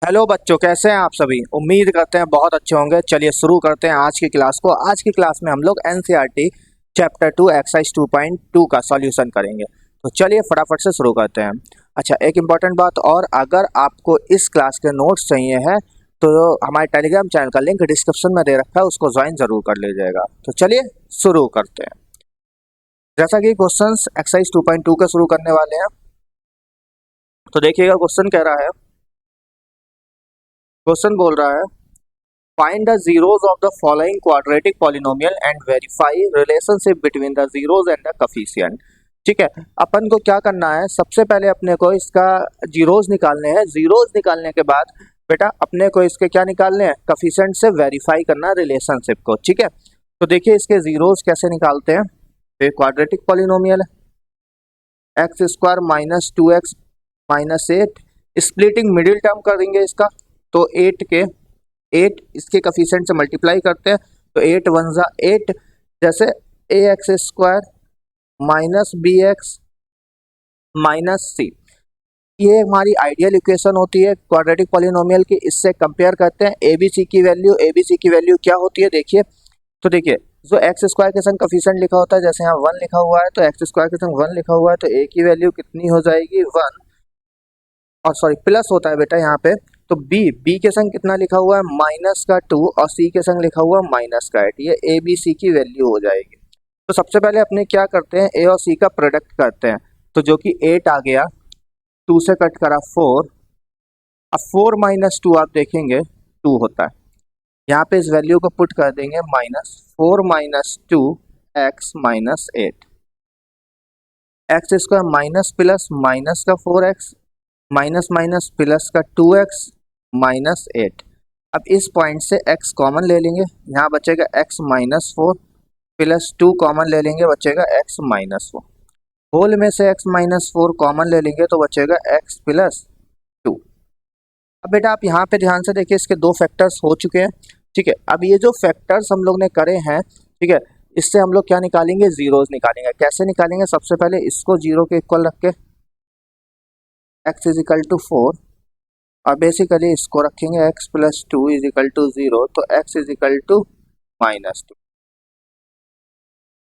Hello बच्चों, कैसे हैं आप सभी। उम्मीद करते हैं बहुत अच्छे होंगे। चलिए शुरू करते हैं आज की क्लास को। आज की क्लास में हम लोग एनसीईआरटी चैप्टर 2 एक्सरसाइज 2.2 का सॉल्यूशन करेंगे। तो चलिए फटाफट से शुरू करते हैं। अच्छा, एक इम्पॉर्टेंट बात और, अगर आपको इस क्लास के नोट्स चाहिए हैं तो हमारे टेलीग्राम चैनल का लिंक डिस्क्रिप्शन में दे रखा है, उसको ज्वाइन जरूर कर लीजिएगा। तो चलिए शुरू करते हैं। जैसा कि क्वेश्चन एक्सरसाइज 2.2 का शुरू करने वाले हैं, तो देखिएगा क्वेश्चन कह रहा है, क्वेश्चन बोल रहा है find the zeros of the following quadratic polynomial and verify relationship between the zeros and the coefficient. ठीक है, अपन को क्या करना है, सबसे पहले अपने को इसका जीरोस निकालने हैं। जीरोस निकालने के बाद बेटा अपने को इसके क्या निकालने हैं, कोफिशिएंट से वेरीफाई करना रिलेशनशिप को। ठीक है, तो देखिए इसके जीरोस कैसे निकालते हैं। तो क्वाड्रेटिक पॉलिनोमियल है x square minus 2x minus 8, splitting middle term करेंगे इसका, तो 8 इसके कोफिशिएंट से मल्टीप्लाई करते हैं, तो 8 वन ज़ा 8, जैसे A X square minus B X minus C. ये हमारी आइडियल इक्वेशन होती है क्वाड्रेटिक पॉलिनोमियल की। इससे कंपेयर करते हैं ए बी सी की वैल्यू क्या होती है। देखिए, तो देखिए जो एक्स स्क्वायर के संग कोफिशिएंट लिखा होता है, जैसे यहाँ 1 लिखा हुआ है, तो एक्स स्क्वायर के संग 1 लिखा हुआ है, तो ए की वैल्यू कितनी हो जाएगी 1, और सॉरी प्लस होता है बेटा यहाँ पे, तो बी के संग कितना लिखा हुआ है माइनस का 2, और सी के संग लिखा हुआ माइनस का 8। ये ए बी सी की वैल्यू हो जाएगी। तो सबसे पहले अपने क्या करते हैं, ए और सी का प्रोडक्ट करते हैं, तो जो कि 8 आ गया, 2 से कट करा 4, अब 4 माइनस 2 आप देखेंगे 2 होता है। यहाँ पे इस वैल्यू को पुट कर देंगे minus 4 minus 2 x minus 8, x square minus plus minus का 4x माइनस माइनस प्लस का 2x माइनस 8। अब इस पॉइंट से x कॉमन ले लेंगे, यहाँ बचेगा x माइनस 4 प्लस 2 कॉमन ले लेंगे, बचेगा x माइनस 4। होल में से x माइनस 4 कॉमन ले लेंगे तो बचेगा x प्लस 2। अब बेटा आप यहाँ पे ध्यान से देखिए, इसके दो फैक्टर्स हो चुके हैं। ठीक है, अब ये जो फैक्टर्स हम लोग ने करे हैं, ठीक है, इससे हम लोग क्या निकालेंगे, जीरोस निकालेंगे। कैसे निकालेंगे, सबसे पहले इसको जीरो के इक्वल रख के x इज इक्वल टू 4, और बेसिकली इसको रखेंगे x plus 2 is equal to 0, तो x is equal to minus 2।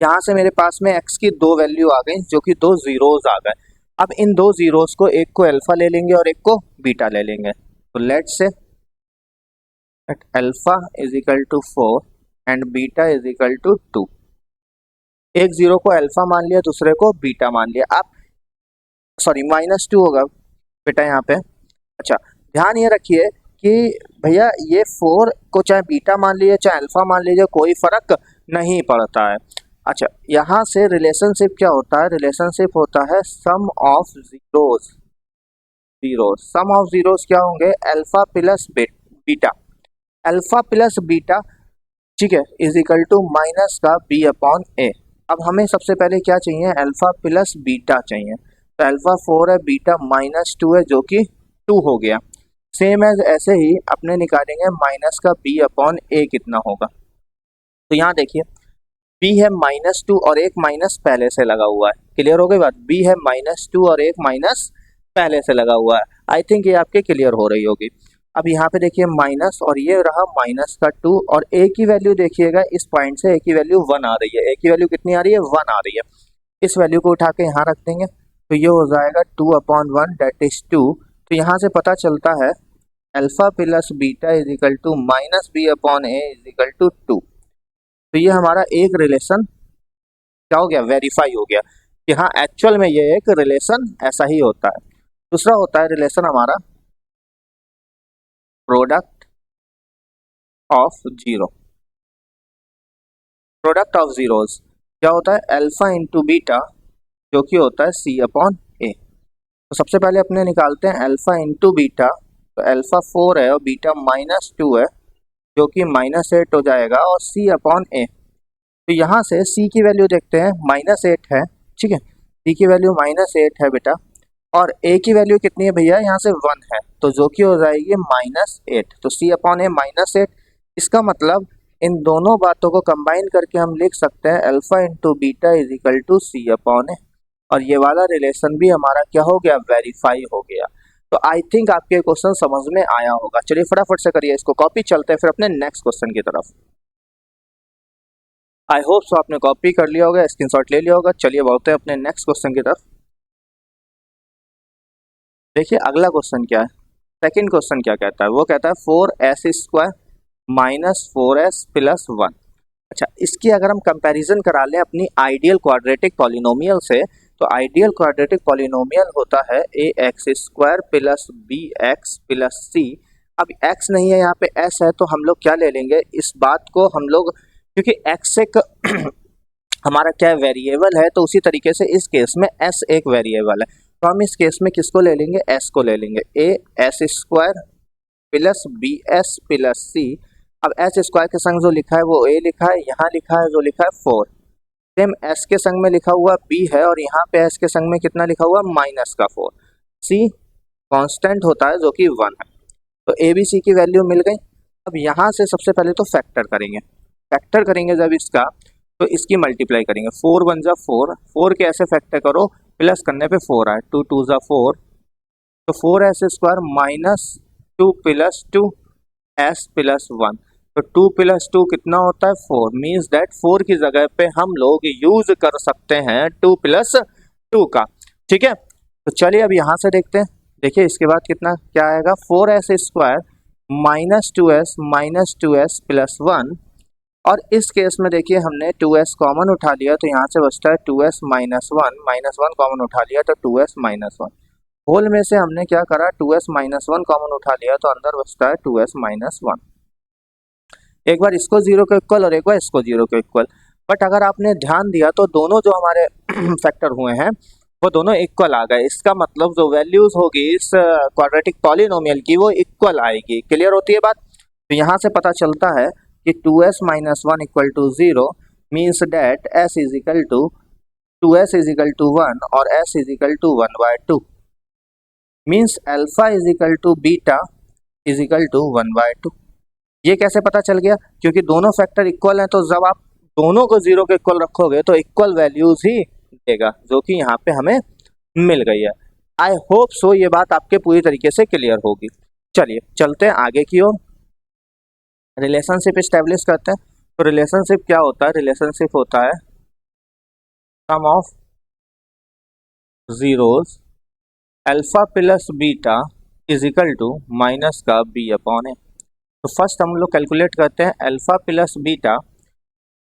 यहाँ से मेरे पास में x की दो वैल्यू आ गई, जो कि दो जीरोस आ गए। अब इन दो जीरोस को, एक को अल्फा ले लेंगे और एक को बीटा ले लेंगे। तो let's say alpha is equal to 4 and beta is equal to 2। एक जीरो को अल्फा मान लिया, दूसरे को बीटा मान लिया। आप सॉरी माइनस 2 होगा बेटा यहाँ पे। अच्छा, ध्यान ये रखिए कि भैया ये 4 को चाहे बीटा मान लीजिए चाहे अल्फा मान लीजिए, कोई फर्क नहीं पड़ता है। अच्छा, यहाँ से रिलेशनशिप क्या होता है, रिलेशनशिप होता है sum of zeros. Sum of zeros क्या होंगे, alpha plus beta, alpha plus beta, ठीक है, इज इक्वल टू माइनस का बी अपॉन ए। अब हमें सबसे पहले क्या चाहिए, अल्फा प्लस बीटा चाहिए। तो अल्फा 4 है, बीटा माइनस 2 है, जो कि 2 हो गया। सेम एज ऐसे ही अपने निकालेंगे माइनस का बी अपॉन ए कितना होगा। तो यहाँ देखिए बी है माइनस 2 और एक माइनस पहले से लगा हुआ है। क्लियर हो गई बात, बी है माइनस 2 और एक माइनस पहले से लगा हुआ है। आई थिंक ये आपके क्लियर हो रही होगी। अब यहाँ पे देखिए माइनस, और ये रहा माइनस का 2, और ए की वैल्यू देखिएगा, इस पॉइंट से ए की वैल्यू 1 आ रही है। ए की वैल्यू कितनी आ रही है, 1 आ रही है। इस वैल्यू को उठा के यहाँ रख देंगे, तो ये हो जाएगा 2 अपॉन 1 डेट इज 2। तो यहाँ से पता चलता है alpha plus beta is equal to minus B upon A is equal to 2। तो ये हमारा एक रिलेशन क्या हो गया, वेरीफाई हो गया कि हाँ एक्चुअल में ये एक रिलेशन ऐसा ही होता है। दूसरा होता है रिलेशन हमारा product of zero. Product of zeros क्या होता है, अल्फा इंटू बीटा, जो कि होता है सी अपॉन ए। तो सबसे पहले अपने निकालते हैं अल्फा इंटू बीटा, तो अल्फा 4 है और बीटा माइनस 2 है, जो कि माइनस 8 हो जाएगा, और सी अपॉन ए। तो यहाँ से सी की वैल्यू देखते हैं, माइनस 8 है, ठीक है, सी की वैल्यू माइनस 8 है बेटा, और ए की वैल्यू कितनी है भैया, यहाँ से 1 है, तो जो कि हो जाएगी माइनस 8। तो सी अपॉन ए माइनस 8। इसका मतलब इन दोनों बातों को कंबाइन करके हम लिख सकते हैं alpha into beta is equal to C upon A, और ये वाला रिलेशन भी हमारा क्या हो गया, वेरीफाई हो गया। तो आई थिंक आपके क्वेश्चन समझ में आया होगा। चलिए फटाफट से करिए इसको कॉपी, चलते हैं फिर अपने नेक्स्ट क्वेश्चन की तरफ। आई होप सो आपने कॉपी कर लिया होगा, स्क्रीनशॉट ले लिया होगा। चलिए बढ़ते हैं अपने नेक्स्ट क्वेश्चन की तरफ। देखिए अगला क्वेश्चन क्या है, सेकंड क्वेश्चन क्या कहता है, वो कहता है 4s² माइनस 4s प्लस 1। अच्छा, इसकी अगर हम कंपैरिजन करा लें अपनी आइडियल क्वाड्रेटिक पॉलिनोमियल से, तो आइडियल क्वाड्रेटिक पॉलिनोमियल होता है ax² plus bx plus c। अब x नहीं है यहाँ पे s है, तो हम लोग क्या ले लेंगे, इस बात को हम लोग, क्योंकि x एक हमारा क्या वेरिएबल है, तो उसी तरीके से इस केस में s एक वेरिएबल है, तो हम इस केस में किसको ले लेंगे, s को ले लेंगे। as² plus bs plus c। अब s² के संग जो लिखा है वो a लिखा है, यहाँ लिखा है जो लिखा है 4, सेम s के संग में लिखा हुआ b है, और यहाँ पे s के संग में कितना लिखा हुआ माइनस का 4। c कांस्टेंट होता है जो कि 1 है, तो a b c की वैल्यू मिल गई। अब यहाँ से सबसे पहले तो फैक्टर करेंगे जब इसका, तो इसकी मल्टीप्लाई करेंगे, 4 1 जा 4, 4 के ऐसे फैक्टर करो, प्लस करने पे 4 आए, 2 2 जा 4, तो 4s² minus 2 plus 2 s plus 1, तो 2 प्लस 2 कितना होता है 4, मीन्स दैट 4 की जगह पे हम लोग यूज कर सकते हैं 2 प्लस 2 का। ठीक है, तो चलिए अब यहाँ से देखते हैं। देखिए इसके बाद कितना क्या आएगा, 4s² माइनस 2s प्लस 1, और इस केस में देखिए हमने 2s कॉमन उठा लिया, तो यहाँ से बचता है 2s माइनस 1 कॉमन उठा लिया, तो 2s माइनस 1, होल में से हमने क्या करा, 2s माइनस 1 कॉमन उठा लिया, तो अंदर बचता है 2s माइनस 1। एक बार इसको 0 के इक्वल और एक बार इसको 0 के इक्वल, बट अगर आपने ध्यान दिया तो दोनों जो हमारे फैक्टर हुए हैं वो दोनों इक्वल आ गए। इसका मतलब जो वैल्यूज होगी इस क्वाड्रेटिक पॉलिनोमियल की वो इक्वल आएगी। क्लियर होती है बात। तो यहाँ से पता चलता है कि 2s minus 1 equal to 0 means that s is equal to 2s is equal to 1 और s is equal to 1/2, means alpha is equal to beta is equal to 1/2। ये कैसे पता चल गया, क्योंकि दोनों फैक्टर इक्वल हैं, तो जब आप दोनों को 0 के इक्वल रखोगे तो इक्वल वैल्यूज ही देगा, जो कि यहाँ पे हमें मिल गई है। आई होप सो ये बात आपके पूरी तरीके से क्लियर होगी। चलिए चलते हैं आगे की ओर, रिलेशनशिप इस्टेब्लिश करते हैं। तो रिलेशनशिप क्या होता है, रिलेशनशिप होता है sum of zeros alpha plus beta is equal to minus का b/a। तो फर्स्ट हम लोग कैलकुलेट करते हैं अल्फा प्लस बीटा,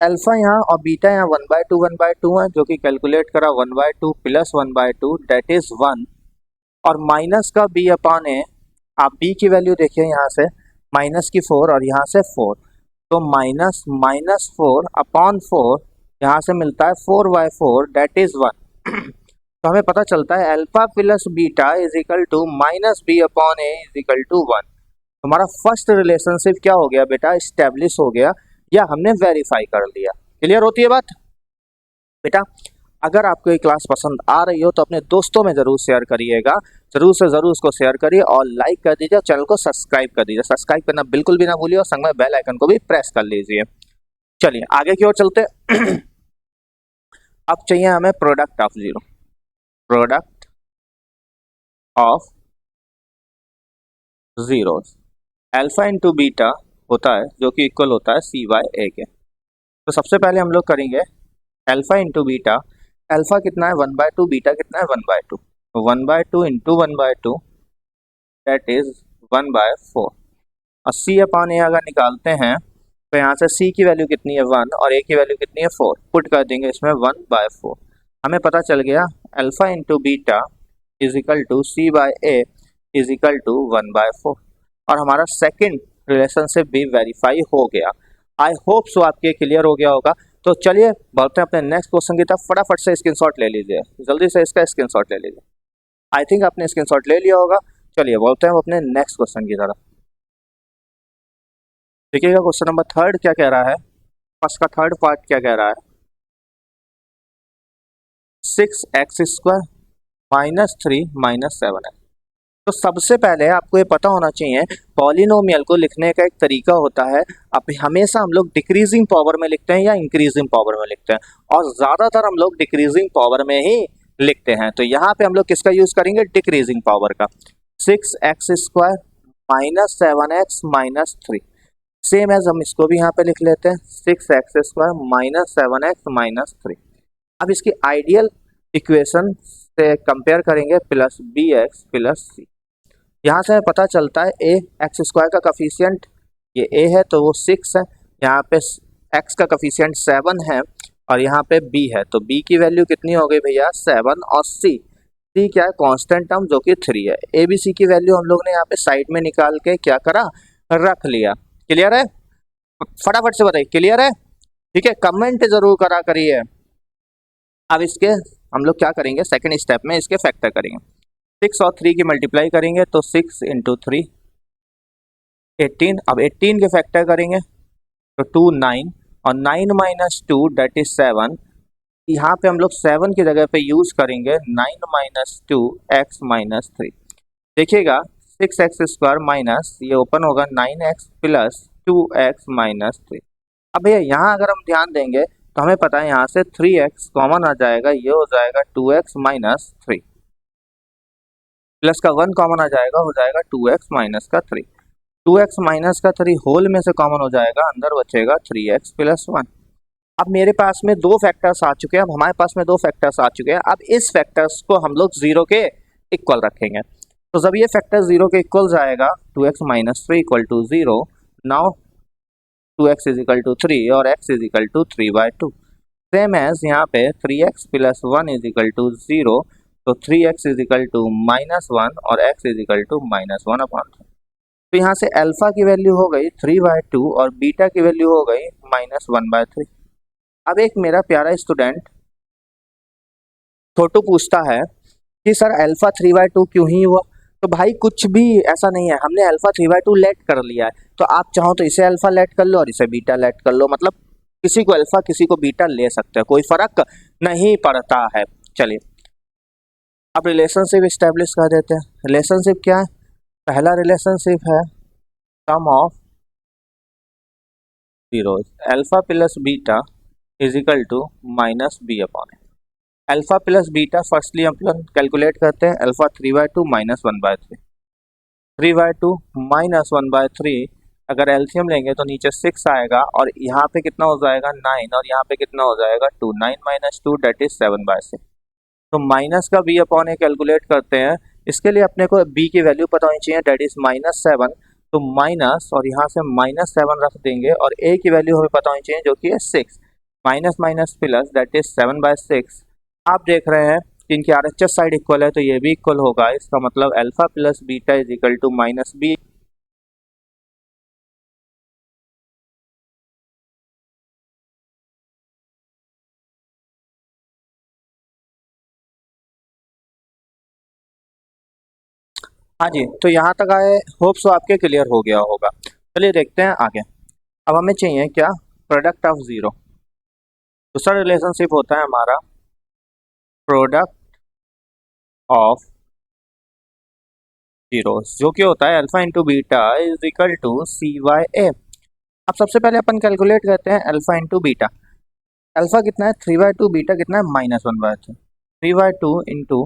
अल्फा यहाँ और बीटा यहाँ 1/2 है, जो कि कैलकुलेट करा 1/2 प्लस 1/2 डेट इज 1, और माइनस का b/a। आप b की वैल्यू देखिए यहाँ से माइनस की 4 और यहाँ से 4, तो माइनस 4 अपॉन 4, यहाँ से मिलता है 4/4 डेट इज 1। तो हमें पता चलता है alpha plus beta is equal to minus b/a is equal to 1। हमारा फर्स्ट रिलेशनशिप क्या हो गया बेटा, इस्टेब्लिश हो गया, या हमने वेरीफाई कर लिया। क्लियर होती है बात बेटा। अगर आपको ये क्लास पसंद आ रही हो तो अपने दोस्तों में जरूर शेयर करिएगा, जरूर से जरूर उसको शेयर करिए और लाइक कर दीजिए, चैनल को सब्सक्राइब कर दीजिए, सब्सक्राइब करना बिल्कुल भी ना भूलिए, और संग में बेल आइकन को भी प्रेस कर लीजिए। चलिए आगे की ओर चलते अब चाहिए हमें product of zero, product of zeros alpha into beta होता है जो कि इक्वल होता है c/a के। तो सबसे पहले हम लोग करेंगे अल्फा इंटू बीटा, अल्फा कितना है 1/2, बीटा कितना है 1/2, 1/2 इंटू 1/2 दैट इज 1/4, और c/a अगर निकालते हैं तो यहाँ से c की वैल्यू कितनी है 1 और a की वैल्यू कितनी है 4, पुट कर देंगे इसमें 1/4। हमें पता चल गया alpha into beta is equal to c/a is equal to 1/4, और हमारा सेकंड रिलेशनशिप भी वेरीफाई हो गया। आई होप सो आपके क्लियर हो गया होगा। तो चलिए बढ़ते हैं अपने नेक्स्ट क्वेश्चन की तरफ। फटाफट से स्क्रीनशॉट ले लीजिए, जल्दी से इसका स्क्रीनशॉट ले लीजिए। आई थिंक आपने स्क्रीनशॉट ले लिया होगा। चलिए बढ़ते हैं अपने नेक्स्ट क्वेश्चन की तरफ। देखिएगा क्वेश्चन नंबर 3 क्या कह रहा है, फर्स्ट का थर्ड पार्ट क्या कह रहा है, 6x² माइनस 3 माइनस 7 है। तो सबसे पहले आपको ये पता होना चाहिए पॉलिनोमियल को लिखने का एक तरीका होता है, अब हमेशा हम लोग डिक्रीजिंग पावर में लिखते हैं या इंक्रीजिंग पावर में लिखते हैं, और ज़्यादातर हम लोग डिक्रीजिंग पावर में ही लिखते हैं। तो यहाँ पे हम लोग किसका यूज़ करेंगे, डिक्रीजिंग पावर का। 6x² minus 7x minus 3। Same as हम इसको भी यहाँ पे लिख लेते हैं 6x² माइनस 7x माइनस 3। अब इसकी आइडियल इक्वेशन से कंपेयर करेंगे प्लस bx प्लस c। यहाँ से पता चलता है a x² का कफिशियंट ये a है तो वो 6 है, यहाँ पे x का कफिशियंट 7 है और यहाँ पे b है तो b की वैल्यू कितनी हो गई भैया 7 और c क्या है कांस्टेंट टर्म जो कि 3 है। a b c की वैल्यू हम लोग ने यहाँ पे साइड में निकाल के क्या करा रख लिया। क्लियर है? फटाफट से बताइए क्लियर है? ठीक है, कमेंट जरूर करा करिए। अब इसके हम लोग क्या करेंगे सेकंड स्टेप में इसके फैक्टर करेंगे। 6 और 3 की मल्टीप्लाई करेंगे तो 6 इंटू 3 18। अब 18 के फैक्टर करेंगे तो 2 9 और 9 माइनस 2 डेट इज 7। यहाँ पे हम लोग 7 की जगह पे यूज करेंगे 9 माइनस 2 x माइनस 3। देखिएगा 6x² माइनस ये ओपन होगा 9x प्लस 2x माइनस 3। अब भैया यहाँ अगर हम ध्यान देंगे तो हमें पता है यहाँ से 3x कॉमन आ जाएगा, ये हो जाएगा 2x माइनस 3 प्लस का 1 कॉमन आ जाएगा, हो जाएगा 2x माइनस का 3। 2x माइनस का 3 होल में से कॉमन हो जाएगा, अंदर बचेगा 3x प्लस 1। अब मेरे पास में दो फैक्टर्स आ चुके हैं, अब हमारे पास में दो फैक्टर्स आ चुके हैं। अब इस फैक्टर्स को हम लोग 0 के इक्वल रखेंगे। तो जब ये फैक्टर 0 के इक्वल जाएगा 2x minus 3 equal to 0, now 2x is equal to 3 और x is equal to 3/2। Same as यहाँ पे 3x plus 1 is equal to 0, तो 3x इज इक्वल टू -1 और x इज इक्वल टू -1/3। तो यहाँ से अल्फा की वैल्यू हो गई 3/2 और बीटा की वैल्यू हो गई -1/3। अब एक मेरा प्यारा स्टूडेंट छोटू पूछता है कि सर अल्फा 3/2 क्यों ही हुआ? तो भाई कुछ भी ऐसा नहीं है, हमने अल्फा 3/2 लेट कर लिया है, तो आप चाहो तो इसे अल्फा लेट कर लो और इसे बीटा लेट कर लो, मतलब किसी को अल्फा किसी को बीटा ले सकते हैं, कोई फर्क नहीं पड़ता है। चलिए अब रिलेशनशिप इस्टेब्लिश कर देते हैं। रिलेशनशिप क्या है? पहला रिलेशनशिप है sum of zeros, alpha plus beta is equal to minus B upon A. Alpha plus beta firstly हम कैलकुलेट करते हैं, अल्फा 3/2 माइनस 1/3, 3/2 माइनस 1/3 अगर एलसीएम लेंगे तो नीचे 6 आएगा और यहाँ पे कितना हो जाएगा 9 और यहाँ पे कितना हो जाएगा 2, 9 माइनस 2 डेट इज 7/6। तो माइनस का बी अपॉन ए कैलकुलेट करते हैं, इसके लिए अपने को बी की वैल्यू पता होनी चाहिए डेट इज -7, तो माइनस और यहाँ से -7 रख देंगे और ए की वैल्यू हमें पता होनी चाहिए जो कि है 6, minus minus plus that is 7/6। आप देख रहे हैं कि इनकी आरएचएस साइड इक्वल है तो ये भी इक्वल होगा, इसका मतलब alpha plus beta is equal to minus B. हाँ जी, तो यहाँ तक आए, होप सो आपके क्लियर हो गया होगा। चलिए देखते हैं आगे। अब हमें चाहिए क्या? Product of zero. दूसरा रिलेशनशिप होता है हमारा प्रोडक्ट ऑफ जीरोस, जो कि होता है alpha into beta is equal to c/a। अब सबसे पहले अपन कैलकुलेट करते हैं अल्फा इंटू बीटा। अल्फा कितना है 3/2, बीटा कितना है -1/3, 3/2 इंटू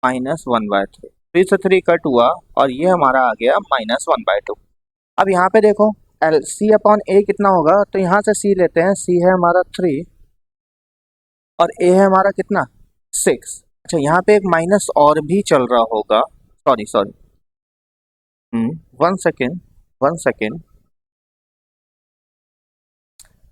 -1/3, 3 से 3 कट हुआ और ये हमारा आ गया -1/2। अब यहाँ पे देखो c अपॉन a कितना होगा, तो यहाँ से c लेते हैं, c है हमारा 3 और a है हमारा कितना 6। अच्छा यहाँ पे एक माइनस और भी चल रहा होगा, सॉरी 1 सेकेंड।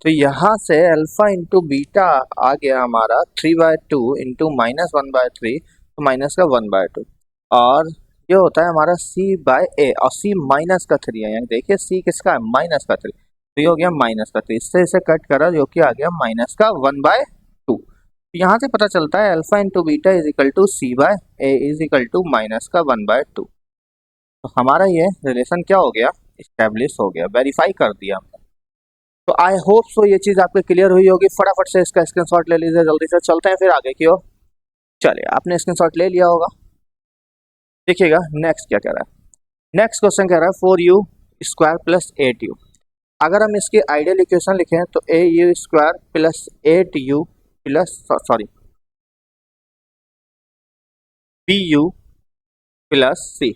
तो यहाँ से अल्फा इंटू बीटा आ गया हमारा 3/2 इंटू -1/3, तो माइनस का 1/2 और ये होता है हमारा c/a और c माइनस का 3 है, यहाँ देखिए c किसका है माइनस का 3, तो ये हो गया माइनस का 3, इससे इसे कट करा जो कि आ गया माइनस का 1/2। यहाँ से पता चलता है alpha into beta is equal to c/a is equal to minus का 1/2। तो हमारा ये रिलेशन क्या हो गया? इस्टेब्लिश हो गया, वेरीफाई कर दिया हमने। तो आई होप सो ये चीज़ आपको क्लियर हुई होगी। फटाफट से इसका स्क्रीनशॉट ले लीजिए, जल्दी से चलते हैं फिर आगे की ओर। चलिए आपने स्क्रीनशॉट ले लिया होगा, देखिएगा नेक्स्ट क्या कह रहा है। नेक्स्ट क्वेश्चन कह रहा है 4u² प्लस 8u। अगर हम इसकी आइडियल इक्वेशन लिखें तो au² plus 8u plus bu plus c।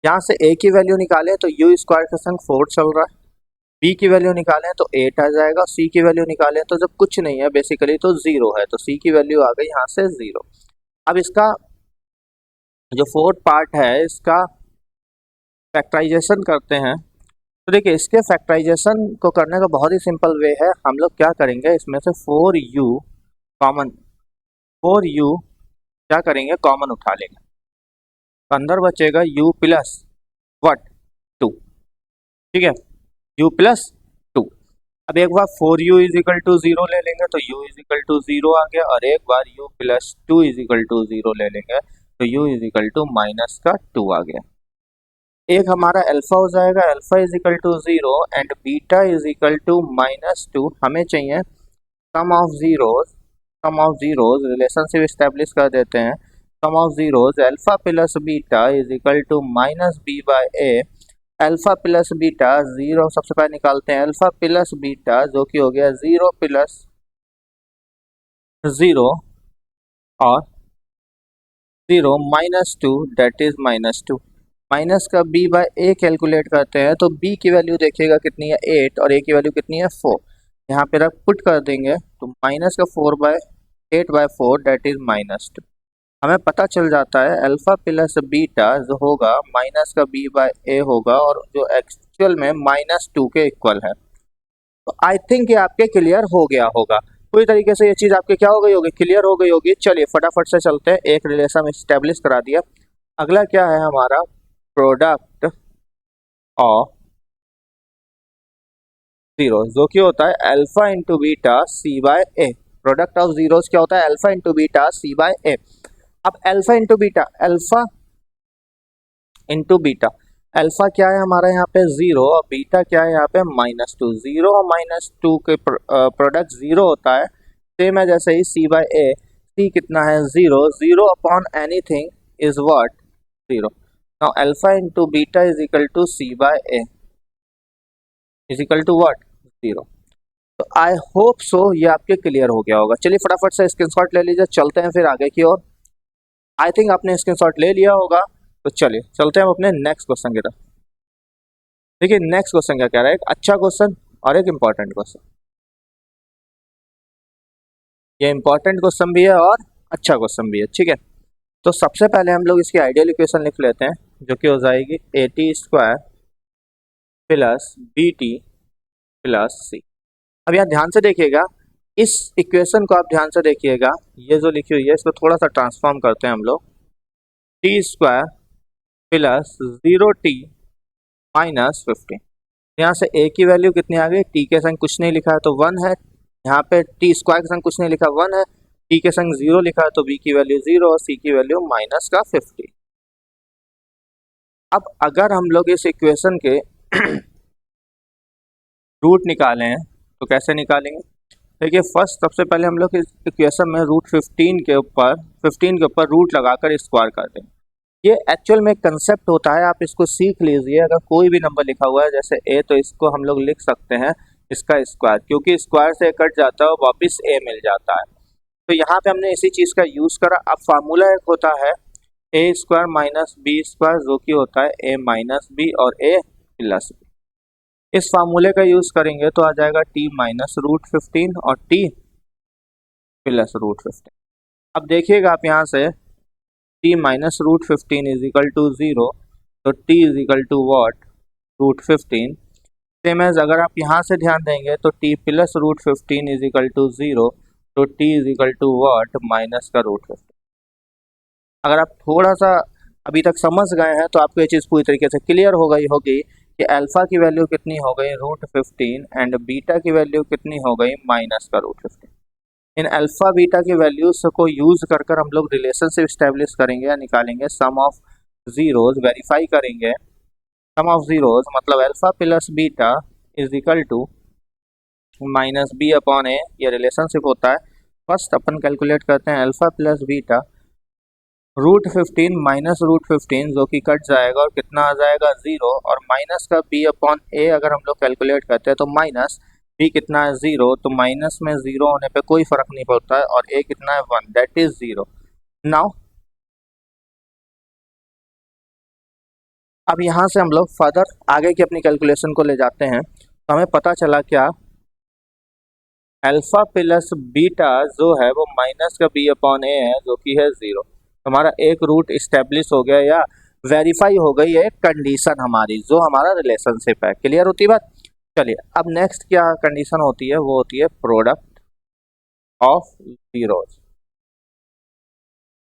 यहाँ से a की वैल्यू निकालें तो u स्क्वायर का संग 4 चल रहा है, b की वैल्यू निकालें तो 8 आ जाएगा, c की वैल्यू निकालें तो जब कुछ नहीं है बेसिकली तो 0 है, तो c की वैल्यू आ गई यहाँ से 0। अब इसका जो फोर्थ पार्ट है इसका फैक्टराइजेशन करते हैं। तो देखिए इसके फैक्टराइजेशन को करने का बहुत ही सिंपल वे है, हम लोग क्या करेंगे इसमें से 4u कॉमन, 4u क्या करेंगे कॉमन उठा लेंगे, तो अंदर बचेगा u प्लस वट 2, ठीक है, u प्लस 2। अब एक बार 4u इज इक्वल टू 0 ले लेंगे तो u इज इक्वल टू 0 आ गया, और एक बार u plus 2 is equal to 0 ले लेंगे तो u is equal to minus का 2 आ गया। एक हमारा अल्फा हो जाएगा, alpha is equal to 0 and beta is equal to minus 2। हमें चाहिए sum of zeros, sum of zeros relationship establish कर देते हैं, sum of zeros alpha plus beta is equal to minus B by A. Alpha plus beta 0 सबसे पहले निकालते हैं, alpha plus beta जो कि हो गया 0 प्लस 0 और 0 minus 2 that is minus 2। Minus का b बाय ए कैलकुलेट करते हैं तो b की वैल्यू देखिएगा कितनी है 8 और a की वैल्यू कितनी है 4, यहाँ पे रख पुट कर देंगे तो माइनस का 4 by 8 by 4 that is minus 2। हमें पता चल जाता है अल्फा प्लस बीटा जो होगा माइनस का b बाय ए होगा और जो एक्चुअल में माइनस 2 के इक्वल है। तो आई थिंक ये आपके क्लियर हो गया होगा, पूरी तरीके से ये चीज़ आपके क्या हो गई होगी, क्लियर हो गई होगी। चलिए फटाफट से चलते हैं, एक रिलेशन स्टेब्लिश करा दिया। अगला क्या है हमारा प्रोडक्ट ऑफ जीरो जो कि होता है alpha into beta C by A. Product of zeros क्या होता है alpha into beta C by A. अब alpha into beta, alpha into beta, alpha क्या है हमारा यहाँ पे 0 और बीटा क्या है यहाँ पे माइनस 2। 0 और माइनस 2 के प्रोडक्ट 0 होता है, सेम है जैसे ही सी बाय ए। सी कितना है 0, 0 upon anything is what 0। Now alpha into beta is equal to C by A is equal to what 0। तो आई होप सो ये आपके क्लियर हो गया होगा। चलिए फटाफट से स्क्रीनशॉट ले लीजिए, चलते हैं फिर आगे की ओर। आई थिंक आपने स्क्रीनशॉट ले लिया होगा, तो चलिए चलते हैं हम अपने नेक्स्ट क्वेश्चन की तरफ। देखिए नेक्स्ट क्वेश्चन क्या कह रहा है, एक अच्छा क्वेश्चन और एक इम्पॉर्टेंट क्वेश्चन। ये इम्पॉर्टेंट क्वेश्चन भी है और अच्छा क्वेश्चन भी है, ठीक है। तो सबसे पहले हम लोग इसकी आइडियल इक्वेशन लिख लेते हैं जो कि हो जाएगी A T square plus B T plus C. अब यहाँ ध्यान से देखिएगा, इस इक्वेशन को आप ध्यान से देखिएगा, ये जो लिखी हुई है इसको थोड़ा सा ट्रांसफॉर्म करते हैं हम लोग। T square plus 0t minus 15, यहाँ से a की वैल्यू कितनी आ गई, t के संग कुछ नहीं लिखा है तो 1 है, यहाँ पे t स्क्वायर के संग कुछ नहीं लिखा 1 है, t के संग 0 लिखा है तो b की वैल्यू 0 और c की वैल्यू माइनस का 50। अब अगर हम लोग इस इक्वेशन के रूट निकालें तो कैसे निकालेंगे, देखिए फर्स्ट सबसे पहले हम लोग इस इक्वेशन में रूट 15 के ऊपर रूट लगाकर स्क्वायर कर देंगे। ये एक्चुअल में कंसेप्ट होता है, आप इसको सीख लीजिए। अगर कोई भी नंबर लिखा हुआ है जैसे a तो इसको हम लोग लिख सकते हैं इसका स्क्वायर, क्योंकि स्क्वायर से कट जाता है और वापस a मिल जाता है। तो यहाँ पे हमने इसी चीज़ का यूज़ करा। अब फार्मूला एक होता है a square minus B square जो कि होता है a माइनस बी और a प्लस बी। इस फार्मूले का यूज़ करेंगे तो आ जाएगा t माइनस रूट 15 और t प्लस रूट 15। अब देखिएगा आप यहाँ से t minus root 15 is equal to 0, तो t is equal to what root 15। Same as अगर आप यहाँ से ध्यान देंगे तो t plus root 15 is equal to 0, तो t is equal to what minus का रूट 15। अगर आप थोड़ा सा अभी तक समझ गए हैं तो आपको ये चीज़ पूरी तरीके से क्लियर हो गई होगी कि अल्फा की वैल्यू कितनी हो गई रूट 15 एंड बीटा की वैल्यू कितनी हो गई माइनस का रूट 15। इन अल्फा बीटा की वैल्यूज को यूज कर हम लोग रिलेशनशिप स्टैब्लिश करेंगे या निकालेंगे सम ऑफ जीरोज, वेरीफाई करेंगे सम ऑफ जीरोज, मतलब alpha plus beta is equal to minus B upon A, ये रिलेशनशिप होता है। फर्स्ट अपन कैलकुलेट करते हैं alpha plus beta root 15 minus root 15 जो कि कट जाएगा और कितना आ जाएगा 0, और माइनस का बी अपॉन ए अगर हम लोग कैलकुलेट करते हैं तो माइनस बी कितना है 0, तो माइनस में 0 होने पे कोई फर्क नहीं पड़ता है, और ए कितना है 1 दैट इज 0। नाउ अब यहाँ से हम लोग फर्दर आगे की अपनी कैलकुलेशन को ले जाते हैं, तो हमें पता चला क्या, अल्फा प्लस बीटा जो है वो माइनस का बी अपॉन ए है जो कि है 0। हमारा एक रूट इस्टेब्लिश हो गया या वेरीफाई हो गई है कंडीशन हमारी, जो हमारा रिलेशनशिप है। क्लियर होती बात। चलिए अब नेक्स्ट क्या कंडीशन होती है, वो होती है प्रोडक्ट ऑफ जीरोज,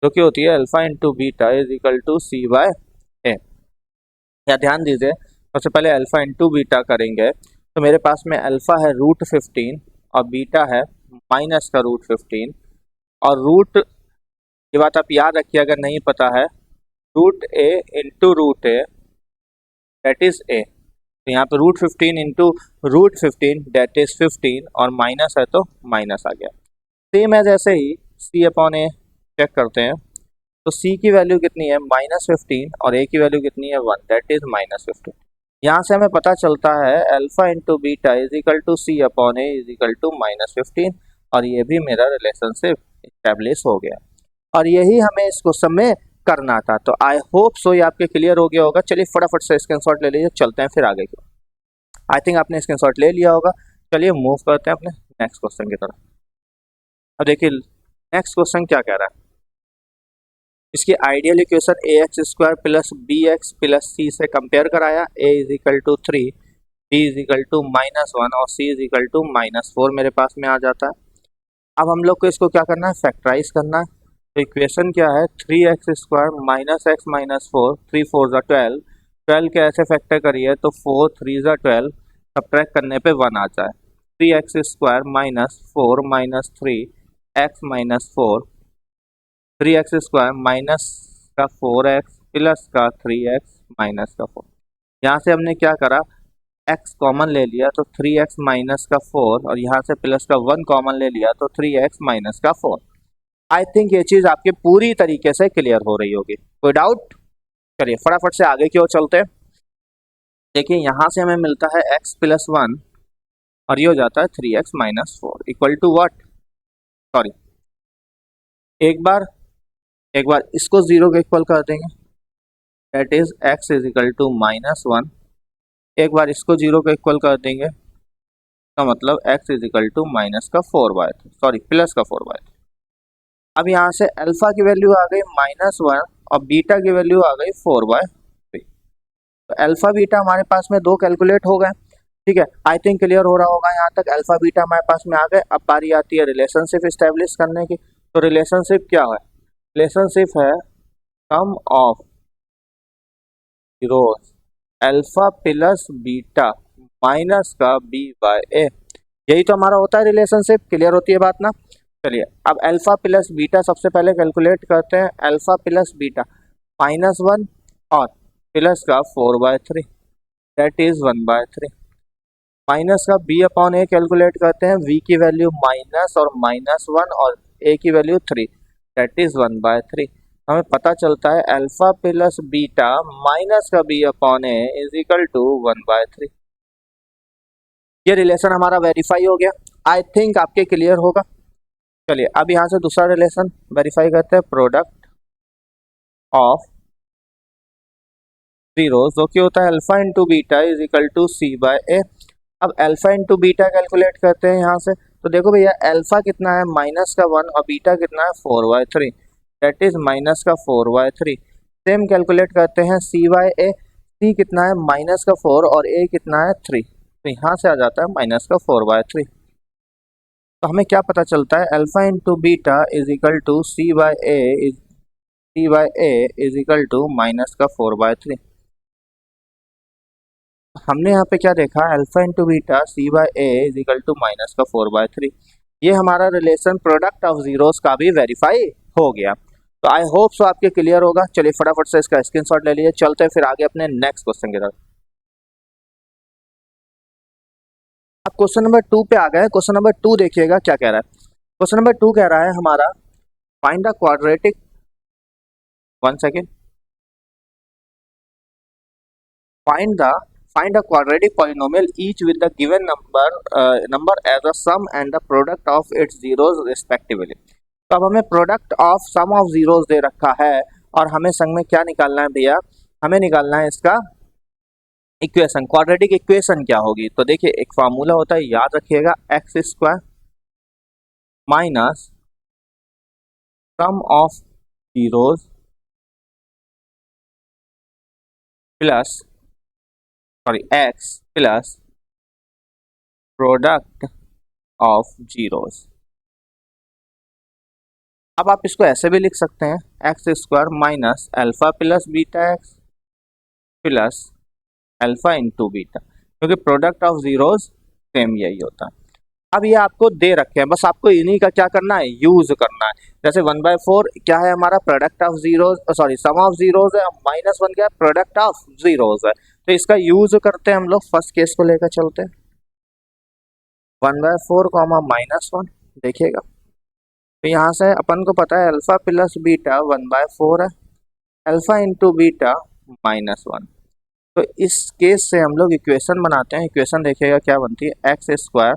जो कि होती है alpha into beta is equal to C by A. या ध्यान दीजिए, सबसे पहले अल्फा इंटू बीटा करेंगे तो मेरे पास में अल्फा है √15 और बीटा है माइनस का √15। और रूट, ये बात आप याद रखिए अगर नहीं पता है, root A into root A that is A. तो यहाँ पे √15 इंटू √15 दैट इज 15 और माइनस है तो माइनस आ गया। सेम एज ऐसे ही सी अपॉन ए चेक करते हैं, तो सी की वैल्यू कितनी है -15 और ए की वैल्यू कितनी है 1 दैट इज -15। यहाँ से हमें पता चलता है alpha into beta is equal to C upon A is equal to -15 और ये भी मेरा रिलेशनशिप इस्टेब्लिश हो गया। और यही हमें इस क्वेश्चन में करना था। तो आई होप सो ये आपके क्लियर हो गया होगा। चलिए फटाफट से स्क्रीनशॉट ले लीजिए, चलते हैं फिर आगे की। आई थिंक आपने स्क्रीनशॉट ले लिया होगा। चलिए मूव करते हैं अपने नेक्स्ट क्वेश्चन की तरफ। अब देखिए नेक्स्ट क्वेश्चन क्या कह रहा है, इसकी ideal equation ax² plus bx plus c से कंपेयर कराया। a is equal to 3, b is equal to -1 और c इज इक्वल टू -4 मेरे पास में आ जाता है। अब हम लोग को इसको क्या करना है, फैक्टराइज करना है। तो इक्वेशन क्या है, 3x² माइनस एक्स माइनस 4, 3 4 ज़ा 12, 12 के ऐसे फैक्टर करिए तो 4 3 ज़ा 12, सब्ट्रैक्ट करने पे 1 आता है। 3x² minus 4 minus 3 x minus 4, 3x² minus का 4x प्लस का 3x माइनस का 4। यहाँ से हमने क्या करा, x कॉमन ले लिया तो 3x माइनस का 4 और यहाँ से प्लस का 1 कॉमन ले लिया तो 3x माइनस का 4। आई थिंक ये चीज़ आपके पूरी तरीके से क्लियर हो रही होगी, कोई डाउट। चलिए फटाफट से आगे की ओर चलते हैं। देखिए यहाँ से हमें मिलता है x प्लस 1 और ये हो जाता है 3x minus 4 equal to what, sorry एक बार इसको 0 के इक्वल कर देंगे that is x is equal to -1। एक बार इसको 0 के इक्वल कर देंगे तो मतलब x is equal to -4/3, sorry plus का 4/3। अब यहाँ से अल्फा की वैल्यू आ गई -1 और बीटा की वैल्यू आ गई 4/3। तो अल्फा बीटा हमारे पास में 2 कैलकुलेट हो गए। ठीक है, आई थिंक क्लियर हो रहा होगा यहाँ तक। अल्फा बीटा हमारे पास में आ गए। अब बारी आती है रिलेशनशिप इस्टेब्लिश करने की। तो रिलेशनशिप क्या है, रिलेशनशिप है sum of zeros alpha plus beta minus का b/a। यही तो हमारा होता है रिलेशनशिप। क्लियर होती है बात ना। चलिए अब अल्फा प्लस बीटा सबसे पहले कैलकुलेट करते हैं। अल्फा प्लस बीटा -1 और प्लस का 4/3 दैट इज 1/3। माइनस का b अपॉन a कैलकुलेट करते हैं। v की वैल्यू माइनस और -1 और a की वैल्यू 3 दैट इज 1/3। हमें पता चलता है अल्फा प्लस बीटा माइनस का b upon a is equal to 1/3। ये रिलेशन हमारा वेरीफाई हो गया। आई थिंक आपके क्लियर होगा। चलिए अब यहाँ से दूसरा रिलेशन वेरीफाई करते हैं, प्रोडक्ट ऑफ जीरोस, जो कि होता है alpha into beta is equal to c/a। अब अल्फा इंटू बीटा कैलकुलेट करते हैं यहाँ से। तो देखो भैया अल्फा कितना है -1 और बीटा कितना है 4/3 दैट इज माइनस का 4/3। सेम कैलकुलेट करते हैं c/a। c कितना है -4 और a कितना है 3, तो यहाँ से आ जाता है माइनस का 4/3। तो हमें क्या पता चलता है, alpha into beta is equal to c/a is equal to minus का 4/3। हमने यहाँ पे क्या देखा, alpha into beta c/a is equal to minus का 4/3। ये हमारा रिलेशन प्रोडक्ट ऑफ जीरोस का भी वेरीफाई हो गया। तो आई होप सो आपके क्लियर होगा। चलिए फटाफट से इसका स्क्रीनशॉट ले लीजिए, चलते हैं फिर आगे अपने नेक्स्ट क्वेश्चन की तरफ। अब क्वेश्चन नंबर 2 पे आ गए। क्वेश्चन नंबर 2 देखिएगा क्या कह रहा है। क्वेश्चन नंबर 2 कह रहा है हमारा find the quadratic, one second, find a quadratic polynomial each with the given number as a sum and the product of its zeros respectively। तो अब हमें product of sum of zeros दे रखा है और हमें संग में क्या निकालना है भैया, हमें निकालना है इसका इक्वेशन, क्वाड्रेटिक इक्वेशन क्या होगी। तो देखिए एक फार्मूला होता है, याद रखिएगा, x square minus sum of zeros plus x plus product of zeros. अब आप इसको ऐसे भी लिख सकते हैं, x square minus alpha plus beta X plus alpha into beta, क्योंकि प्रोडक्ट ऑफ जीरोज सेम यही होता है। अब ये आपको दे रखे हैं, बस आपको इन्हीं का क्या करना है, यूज करना है। जैसे 1/4 क्या है हमारा, product of zeros, sorry sum of zeros है, -1 क्या है, प्रोडक्ट ऑफ जीरोज है। तो इसका यूज करते हैं हम लोग, फर्स्ट केस को लेकर चलते हैं, 1/4 -1 देखिएगा। तो यहाँ से अपन को पता है अल्फा प्लस बीटा 1/4 है, अल्फा इंटू बीटा -1। तो इस केस से हम लोग इक्वेशन बनाते हैं। इक्वेशन देखिएगा क्या बनती है, एक्स स्क्वायर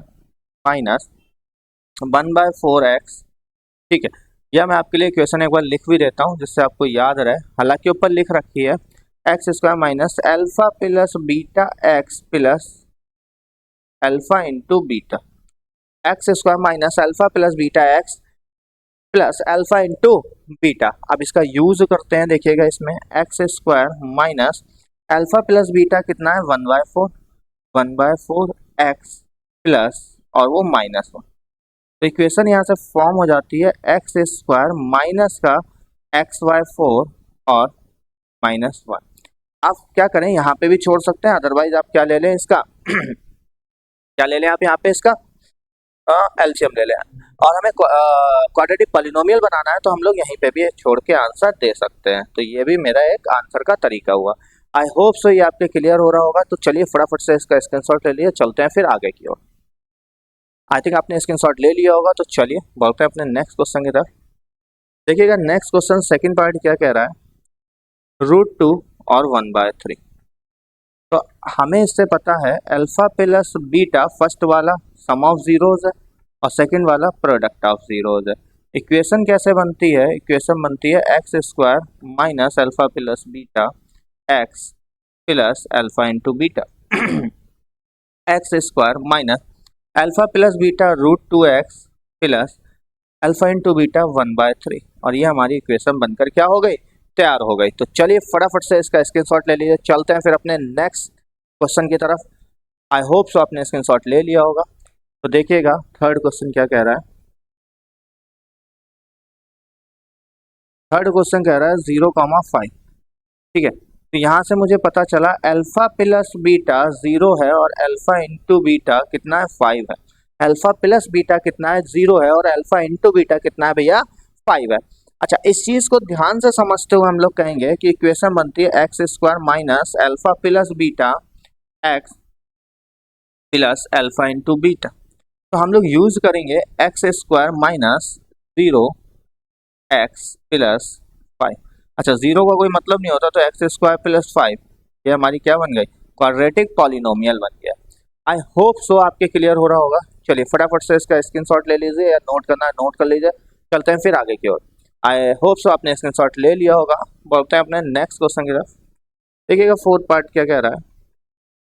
माइनस 1/4 एक्स, ठीक है। यह मैं आपके लिए इक्वेशन एक बार लिख भी देता हूँ जिससे आपको याद रहे, हालांकि ऊपर लिख रखी है x square minus alpha plus beta X plus alpha into beta, x square minus alpha plus beta X plus alpha into beta. अब इसका यूज करते हैं, देखिएगा इसमें x square minus alpha plus beta कितना है, 1/4 एक्स प्लस और वो -1। तो इक्वेशन यहाँ से फॉर्म हो जाती है एक्स स्क्वायर माइनस का x/4 और -1। आप क्या करें, यहाँ पे भी छोड़ सकते हैं, अदरवाइज आप क्या ले लें इसका क्या ले लें आप यहाँ पे इसका एलसीएम ले लें। और हमें क्वाड्रेटिक पॉलिनोमियल बनाना है तो हम लोग यहीं पे भी छोड़ के आंसर दे सकते हैं। तो ये भी मेरा एक आंसर का तरीका हुआ। आई होप सो ये आपके क्लियर हो रहा होगा। तो चलिए फटाफट से इसका स्क्रीनशॉट ले लिए, चलते हैं फिर आगे की ओर। आई थिंक आपने स्क्रीनशॉट ले लिया होगा, तो चलिए बढ़ते हैं अपने नेक्स्ट क्वेश्चन की तरफ। देखिएगा नेक्स्ट क्वेश्चन सेकंड पार्ट क्या कह रहा है, √2 और 1/3। तो हमें इससे पता है अल्फा प्लस बीटा फर्स्ट वाला सम ऑफ जीरोज है और सेकंड वाला प्रोडक्ट ऑफ जीरोज है। इक्वेशन कैसे बनती है, इक्वेशन बनती है x square minus alpha plus beta X plus alpha into beta, x square minus alpha plus beta √2x plus alpha into beta 1/3। और ये हमारी इक्वेशन बनकर क्या हो गई, तैयार हो गई। तो चलिए फटाफट से इसका स्क्रीनशॉट ले लीजिए, चलते हैं फिर अपने नेक्स्ट क्वेश्चन की तरफ। आई होप सो आपने स्क्रीनशॉट ले लिया होगा। तो देखिएगा थर्ड क्वेश्चन क्या कह रहा है, थर्ड क्वेश्चन कह रहा है 0,5, ठीक है। तो यहाँ से मुझे पता चला अल्फा प्लस बीटा 0 है और अल्फा इंटू बीटा कितना है, 5 है। अल्फा प्लस बीटा कितना है, 0 है और अल्फा इंटू बीटा कितना है भैया, 5 है। अच्छा, इस चीज को ध्यान से समझते हुए हम लोग कहेंगे कि इक्वेशन बनती है x square minus alpha plus beta X plus alpha into beta. तो हम लोग यूज करेंगे x square minus 0x plus 5। अच्छा, 0 का कोई मतलब नहीं होता, तो एक्स स्क्वायर प्लस 5 ये हमारी क्या बन गई, क्वाड्रेटिक पॉलिनोमियल बन गया। आई होप सो आपके क्लियर हो रहा होगा। चलिए फटाफट से इसका स्क्रीनशॉट ले लीजिए, या नोट करना है नोट कर लीजिए, चलते हैं फिर आगे की ओर। आई होप सो आपने स्क्रीनशॉट ले लिया होगा। बढ़ते हैं अपने नेक्स्ट क्वेश्चन की तरफ। देखिएगा फोर्थ पार्ट क्या कह रहा है,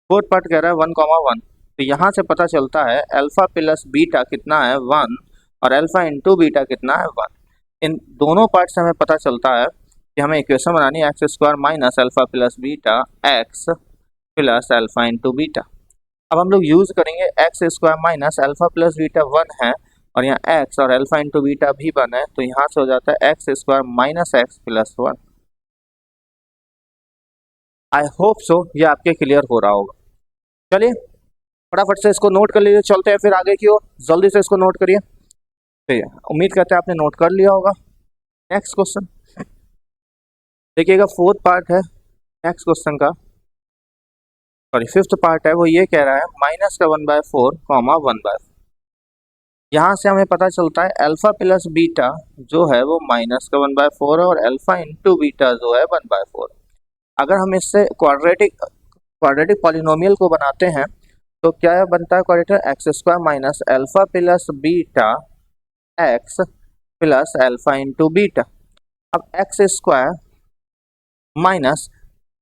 फोर्थ पार्ट कह रहा है 1,1। तो यहाँ से पता चलता है अल्फा प्लस बीटा कितना है, 1 और अल्फा इंटू बीटा कितना है, 1। इन दोनों पार्ट से हमें पता चलता है कि हमें इक्वेशन बनानी है x square minus alpha plus beta X plus alpha into beta. अब हम लोग यूज करेंगे x square minus alpha plus beta 1 है और यहाँ एक्स और अल्फा इंटू बीटा भी 1 है, तो यहाँ से हो जाता है x square minus x plus 1। I hope so ये आपके क्लियर हो रहा होगा। चलिए फटाफट से इसको नोट कर लीजिए, चलते हैं फिर आगे की ओर। जल्दी से इसको नोट करिए। ठीक है, उम्मीद करते हैं आपने नोट कर लिया होगा। नेक्स्ट क्वेश्चन देखिएगा, फोर्थ पार्ट है नेक्स्ट क्वेश्चन का, सॉरी फिफ्थ पार्ट है। वो ये कह रहा है माइनस का 1/4 1/4। यहाँ से हमें पता चलता है अल्फा प्लस बीटा जो है वो माइनस का 1/4 है और अल्फा इंटू बीटा जो है 1/4। अगर हम इससे क्वाड्रेटिक पॉलिनोमियल को बनाते हैं तो क्या बनता है, quadratic X square minus alpha plus beta X plus alpha into beta. अब X square minus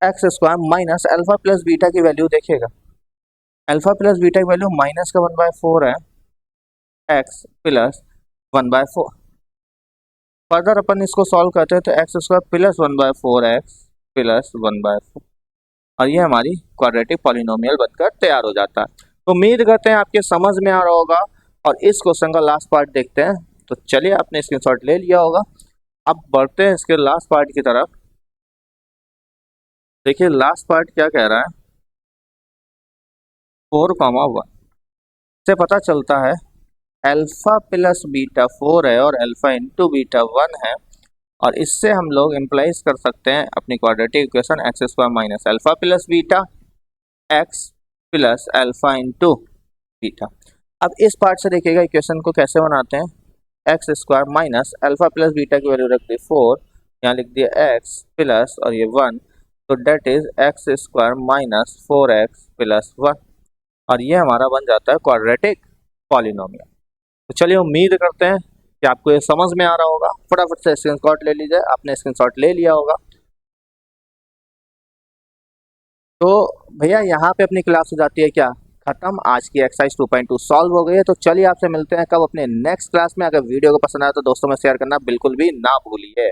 X square minus alpha plus beta की वैल्यू देखिएगा, अल्फा प्लस बीटा की वैल्यू माइनस का 1/4 है, एक्स प्लस 1/4। फर्दर अपन इसको सॉल्व करते हैं तो x square plus 1/4 x plus 1/4, और ये हमारी क्वाड्रेटिक पॉलिनोमियल बनकर तैयार हो जाता है। तो उम्मीद करते हैं आपके समझ में आ रहा होगा, और इस क्वेश्चन का लास्ट पार्ट देखते हैं। तो चलिए, आपने स्क्रीनशॉट ले लिया होगा, अब बढ़ते हैं इसके लास्ट पार्ट की तरफ। देखिए लास्ट पार्ट क्या कह रहा है, 4,1 से पता चलता है अल्फा प्लस बीटा 4 है और अल्फा इंटू बीटा 1 है, और इससे हम लोग इम्प्लाइज कर सकते हैं अपनी quadratic equation x square minus alpha plus beta X plus alpha into beta. अब इस पार्ट से देखिएगा इक्वेशन को कैसे बनाते हैं, x square minus alpha plus beta की वैल्यू रख दी 4, यहाँ लिख दिया एक्स प्लस और ये 1, तो that is X square minus 4x plus 1, और ये हमारा बन जाता है क्वाड्रेटिक पॉलिनोमियल। तो चलिए, उम्मीद करते हैं कि आपको ये समझ में आ रहा होगा। फटाफट से स्क्रीनशॉट ले लीजिए, आपने स्क्रीनशॉट ले लिया होगा। तो भैया यहाँ पे अपनी क्लास हो जाती है क्या खत्म, आज की एक्सरसाइज 2.2 सॉल्व हो गई है। तो चलिए आपसे मिलते हैं कब अपने नेक्स्ट क्लास में। अगर वीडियो को पसंद आया तो दोस्तों में शेयर करना बिल्कुल भी ना भूलिए।